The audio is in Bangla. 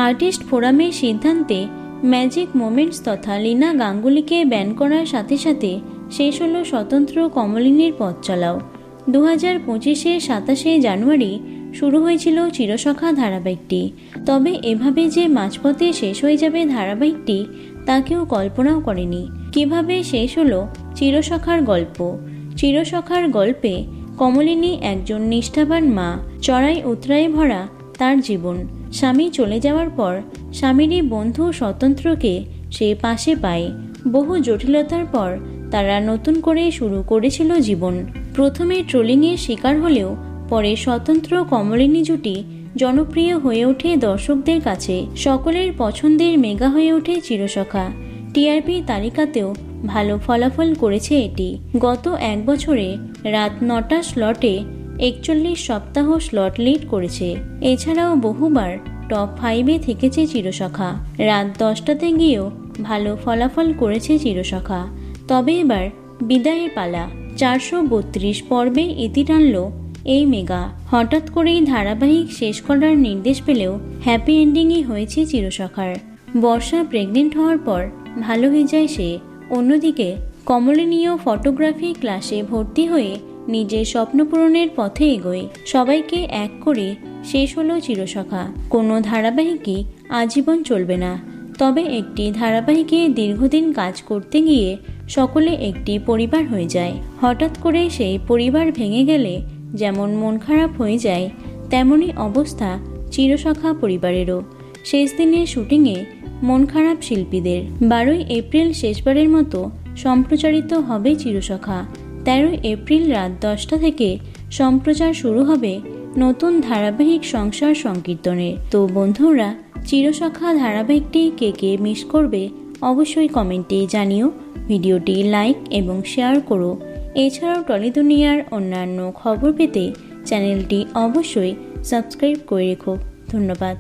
আর্টিস্ট ফোরামের সিদ্ধান্তে ম্যাজিক মোমেন্টস তথা লীনা গাঙ্গুলিকে ব্যান করার সাথে সাথে শেষ হলো স্বতন্ত্র কমলিনীর পথ চলাও। 2025-এর 27শে জানুয়ারি শুরু হয়েছিল চিরসখা ধারাবাহিকটি। তবে এভাবে যে মাঝপথে শেষ হয়ে যাবে ধারাবাহিকটি তা কেউ কল্পনাও করেনি। কিভাবে শেষ হলো চিরসখার গল্প। চিরসখার গল্পে কমলিনী একজন নিষ্ঠাবান মা, চড়াই উতরায়ে ভরা তার জীবন। স্বামী চলে যাওয়ার পর স্বামীরই বন্ধু স্বতন্ত্রকে সে পাশে পায়। বহু জটিলতার পর তারা নতুন করে শুরু করেছিল জীবন। প্রথমে ট্রোলিংয়ের শিকার হলেও পরে স্বতন্ত্র কমলিনী জুটি জনপ্রিয় হয়ে ওঠে দর্শকদের কাছে। সকলের পছন্দের মেগা হয়ে ওঠে চিরসখা। টিআরপি তালিকাতেও ভালো ফলাফল করেছে এটি। গত এক বছরে রাত 9টা স্লটে 41 সপ্তাহ স্লট লিড করেছে। এছাড়াও বহুবার টপ 5-এ থেকেছে চিরসখা। রাত 10টাতে গিয়েও ভালো ফলাফল করেছে চিরসখা। তবে এবার বিদায়ের পালা। 432 পর্বে ইতি টানল এই মেগা। হঠাৎ করেই ধারাবাহিক শেষ করার নির্দেশ পেলেও হ্যাপি এন্ডিংই হয়েছে চিরসখার। বর্ষা প্রেগনেন্ট হওয়ার পর ভালো হয়ে যায় সে। অন্যদিকে কমলিনীও ফটোগ্রাফি ক্লাসে ভর্তি হয়ে নিজের স্বপ্ন পূরণের পথে এগোয়। সবাইকে এক করে শেষ হলো চিরসখা। কোনো ধারাবাহিকই আজীবন চলবে না। তবে একটি ধারাবাহিকে দীর্ঘদিন কাজ করতে গিয়ে সকলে একটি পরিবার হয়ে যায়। হঠাৎ করে সেই পরিবার ভেঙে গেলে যেমন মন খারাপ হয়ে যায়, তেমনই অবস্থা চিরসখা পরিবারেরও। শেষ দিনের শুটিংয়ে মন খারাপ শিল্পীদের। 12ই এপ্রিল শেষবারের মতো সম্প্রচারিত হবে চিরসখা। 13ই এপ্রিল রাত 10টা থেকে সম্প্রচার শুরু হবে নতুন ধারাবাহিক সংসার সংকীর্তনের। তো বন্ধুরা, চিরসখা ধারাবাহিকটি কে কে মিস করবে অবশ্যই কমেন্টে জানিও। ভিডিওটি লাইক এবং শেয়ার করো। এছাড়াও টলি দুনিয়ার অন্যান্য খবর পেতে চ্যানেলটি অবশ্যই সাবস্ক্রাইব করে রেখো। ধন্যবাদ।